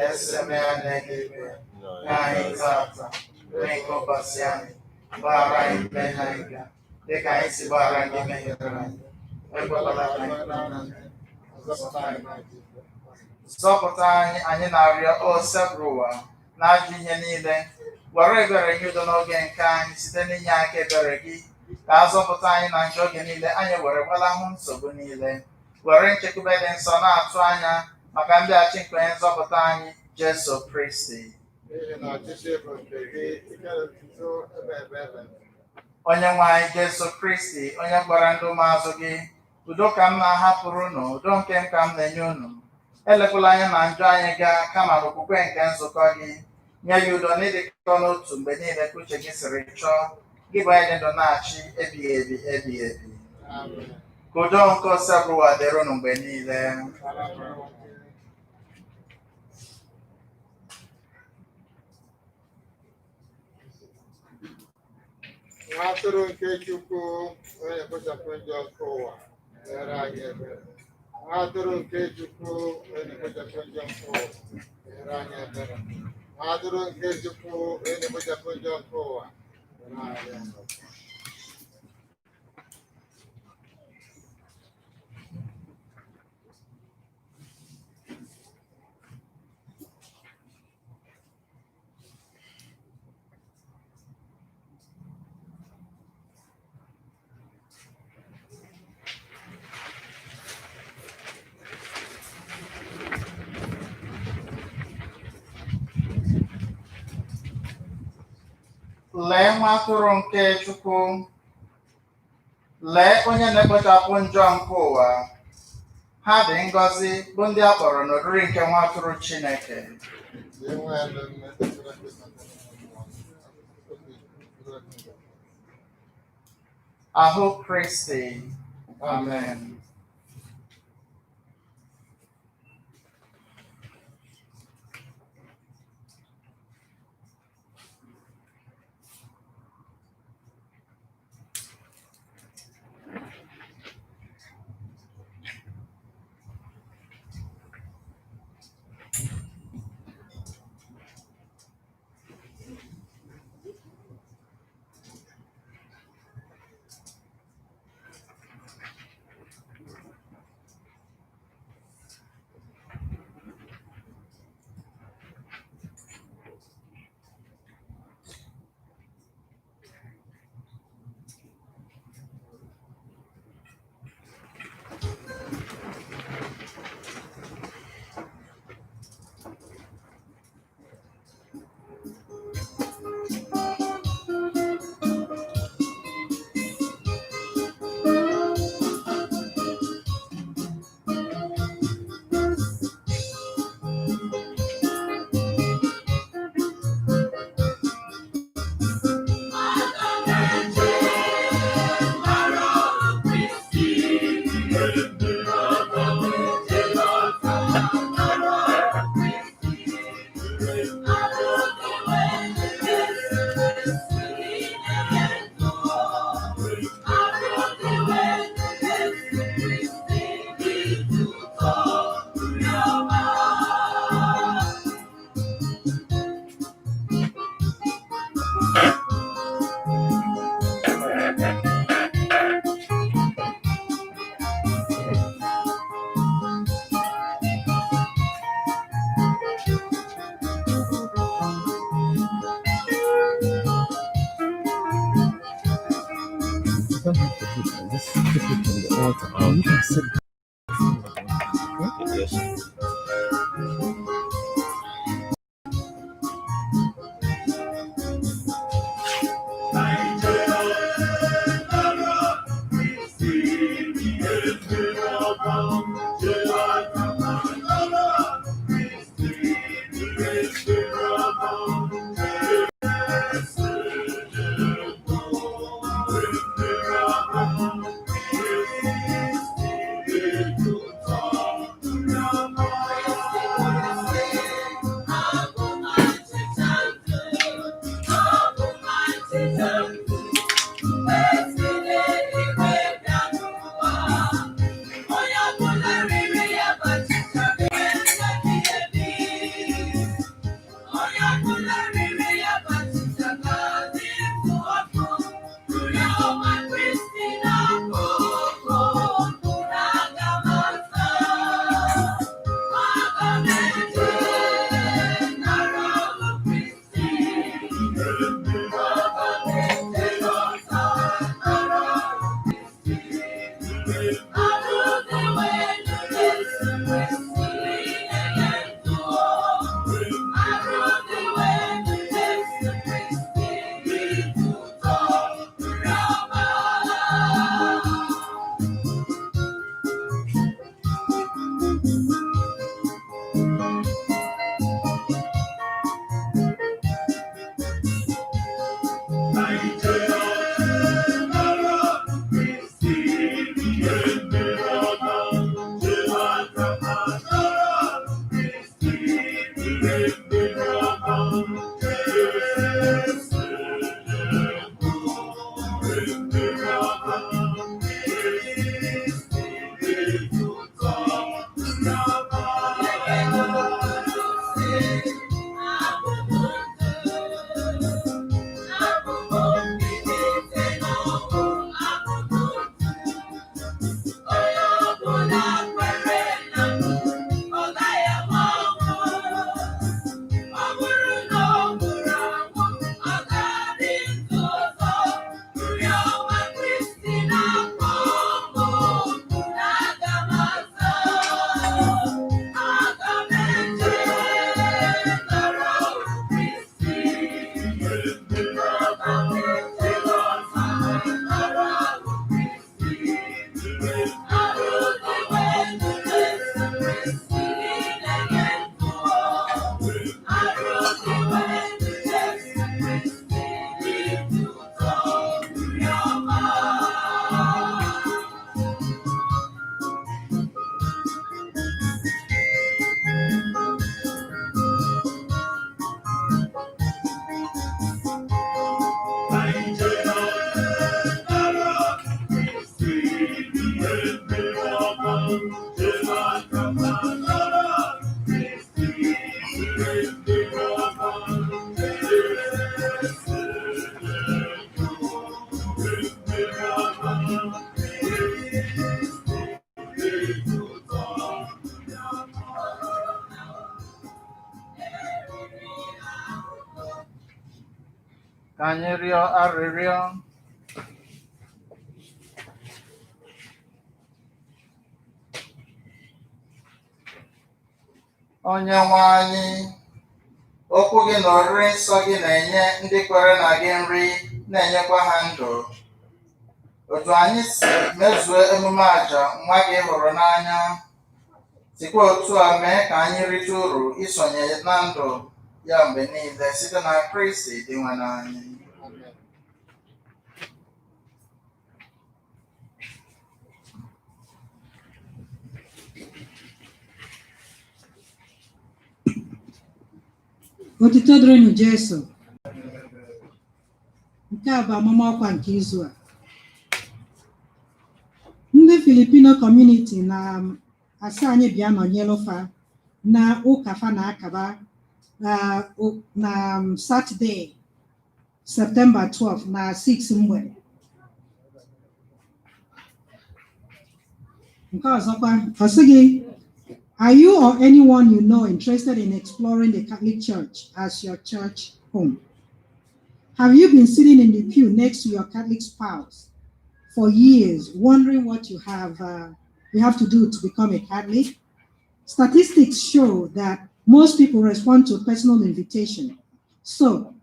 eseme ya n'eluigwe, nye anyị tata nri nke ụbọchị anyị, gbaghara anyị mmehie anyị ga dịka anyị si gbaghara ndị mehiere anyị, ekwekwala ka anyị kpee na mmehie, zọpụta anyị, anyị na-arịọ o sebụrụ ụwa na ajọ ihe niile, were ebere nye udo n'oge nke anyị site n'inye aka ebere gị, ka a zọpụta anyị na njọ oge niile, anyị were gbalahụ nsogbu niile, were nchekwube dị nsọ na-atụ anya maka ndị achị nke onye nzọpụta anyị Jesu Kristi. Onye nwe anyị Jesu Kristi, onye gwara ndị ụmụazụ gị, udo ka m na-ahapụrụ unu, udo nke m ka m na-enye unu, elekwala anya na njọ anyị gaa, kama n'okwukwe nke nzukọ gị, nye ya udo na ịdịkọ n'otu mgbe niile ka uche gị siri chọọ, gị bụ anyị dị ndụ na-achị ebighị ebi ebighị ebi. Ka udo nke osebụrụ ụwa dịrị unu mgbe niile. Nwa atụrụ nke Chukwu, onye na-ekpochapụ njọ nke ụwa, nyere anyị ebere. Nwa atụrụ nke Chukwu, onye na-ekpochapụ njọ nke ụwa, nyere anyị ebere. Nwa atụrụ nke Chukwu, onye na-ekpochapụ njọ nke ụwa, nyere anyị ebere. Lee nwa atụrụ nke Chukwu, lee onye na-ekpochapụ njọ nke ụwa. Ha dị ngọzi bụ ndị a kpọrọ n'oriri nke nwa atụrụ Chineke. Ahụ Kristi. Amen. Ka anyị rịọ arịrịọ. Onyenwe anyị, okwu gị na oriri nsọ gị na-enye ndị kwere na gị nri, na-enyekwa ha ndụ. Otu anyị si mezue emume àjà nwa gị hụrụ n'anya, sikwa otu a mee ka anyị rite uru isonye na ndụ ya mgbe niile site na Kristi dị nwe n'anyị. Otito dịrịnụ Jesu. Nke a bụ amụma ọkwa nke izu a. Ndị Filipino community na-asị anyị bịa nọnyere fa na ụka fa na-akaba na Saturday, September 12 na 6 mgbede. Nke ọzọkwa, ọ sị gị, are you or anyone you know interested in exploring the Catholic Church as your church home? Have you been sitting in the pew next to your Catholic spouse for years, wondering what you have to do to become a Catholic? Statistics show that most people respond to a personal invitation. So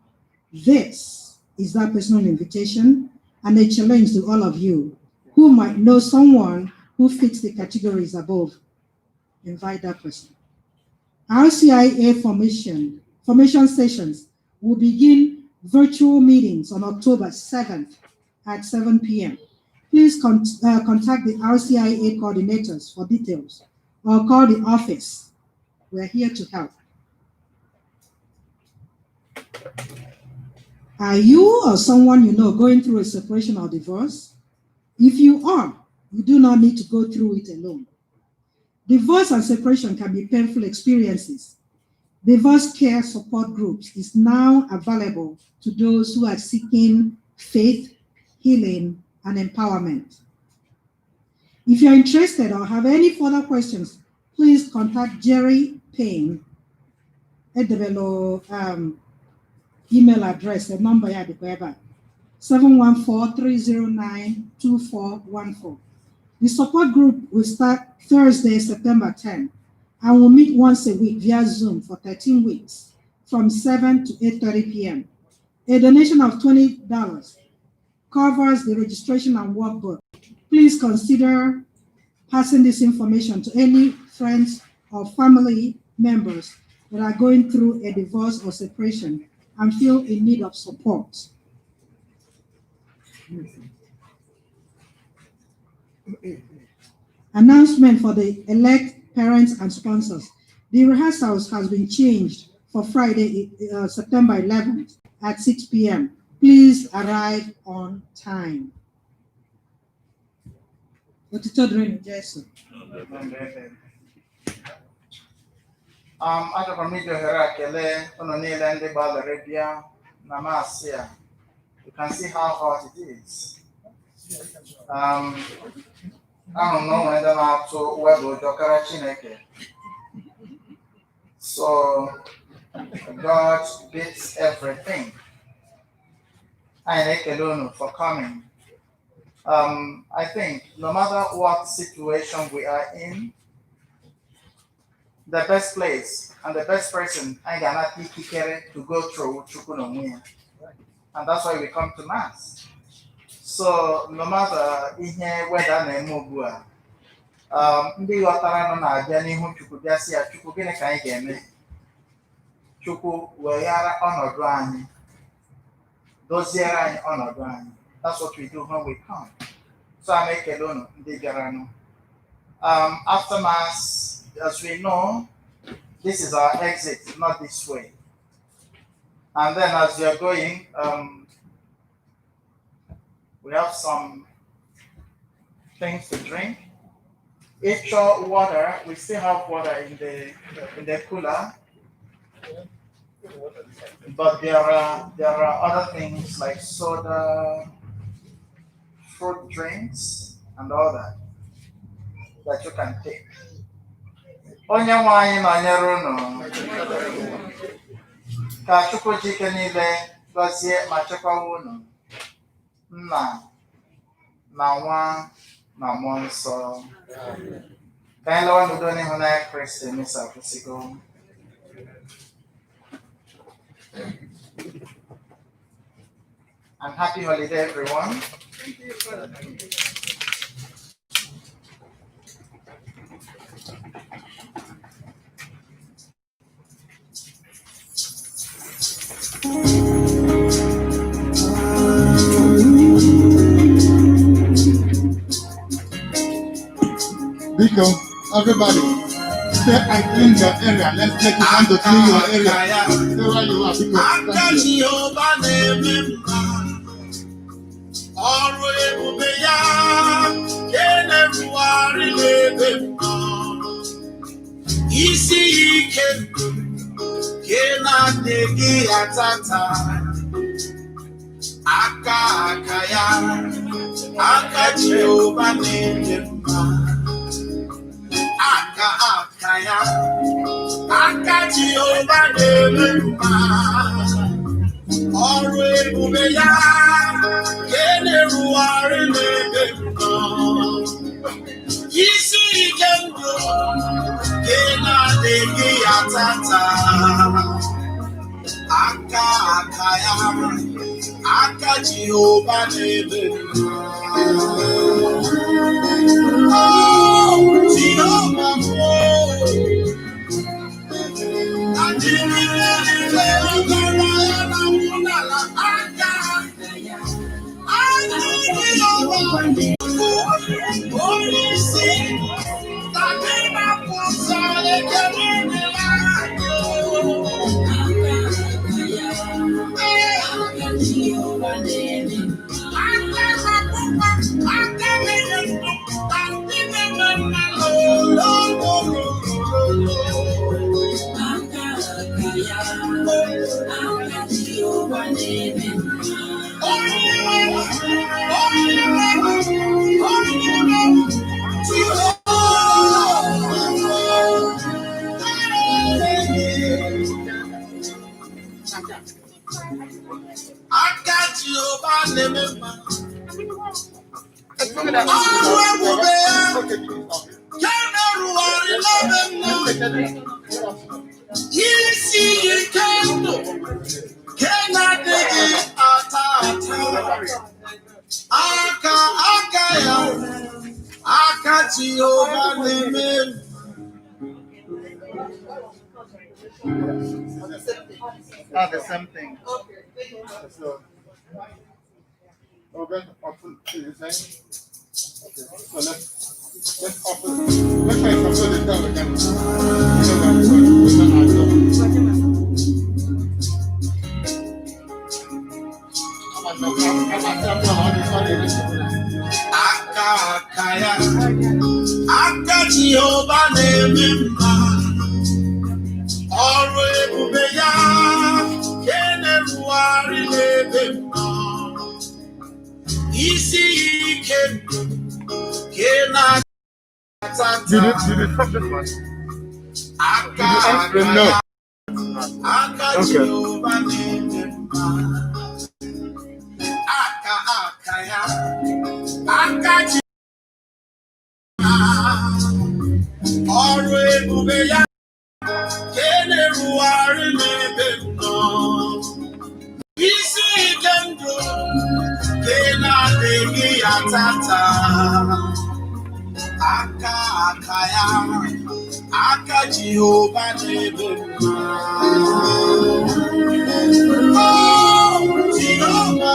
this is that personal invitation and a challenge to all of you who might know someone who fits the categories above. Invite that person. RCIA formation sessions will begin virtual meetings on October 7th at 7 p.m. Please contact the RCIA coordinators for details or call the office. We're here to help. Are you or someone you know going through a separation or divorce? If you are, you do not need to go through it alone. Divorce and separation can be painful experiences. Divorce care support groups is now available to those who are seeking faith, healing, and empowerment. If you're interested or have any further questions, please contact Jerry Payne at the below email address, the number at the web, 714-309-2414. The support group will start Thursday, September 10, and will meet once a week via Zoom for 13 weeks from 7 to 8:30 p.m. A donation of $20 covers the registration and workbook. Please consider passing this information to any friends or family members that are going through a divorce or separation and feel in need of support. Announcement for the elect parents and sponsors. The rehearsals has been changed for Friday, September 11th at 6 p.m. Please arrive on time. Otito dịrịnụ Jesu. Achọrọ m iji ohere a kelee unu niile ndị gbalịrị bịa na maasị a. You can see how hot it is. Ahụ m na onwere ndị na-atụ webụ ụjọkara Chineke. So God beats everything. Anyị na-ekele unu for coming. I think no matter what situation we are in, the best place and the best person I ga-anata ikikere to go through Chukwu n'onwe ya. And that's why we come to Mass. So no matter ihe weda na-eme ugbu a, ndị ghọtara nọ na-abịa n'ihu Chukwu bịa sị ya, Chukwu gịnị ka anyị ga-eme? Chukwu weghara ọnọdụ anyị, doziere anyị ọnọdụ anyị. That's what we do when we come. So I'm ekele unu ndị bịara nụ. After Mass, as we know, this is our exit, not this way. And then as we are going, we have some things to drink. Extra water, we still have water in the cooler. But there are other things like soda, fruit drinks, and all that you can take. Onye nwe anyị nọnyere unu. Ka Chukwu ji ike niile gọzie ma chekwawa unu. Nna na Nwa na Mmụọ Nsọ. Ka anyị lewe n'udo n'ịhụnanya Kristi misa akwụsịgo. And happy holiday, everyone. Biko, everybody. say I clean your area. Let's take time to clean your area. Stay where you are because thank you. Ọrụ ebube ya ga-eneruarị n'ebe mbọ isi ike nke na-adịghị atata aka ya aka Jehova na-eme mma aka ya aka Jehova na-eme mma ọrụ ebube ya ga-eneruarị n'ebe mbọ isi ike ndụ nke na-adịghị atata aka ya aka Jehova na-eme mma Jehova Not the same thing. So, open to you saying? Okay, so let's open. Let's try to put it down again. aka Jehova na-eme mma ọrụ ebube ya ga-eneruarị n'ebe mbọ isi ike nke na-atata aka ya aka Jehova na-eme mma aka ya aka ọrụ ebube ya ga-eneruarị n'ebe mbọ isi ike ndụ nke na-adịghị atata aka ya aka Jehova na-eme mma Jehova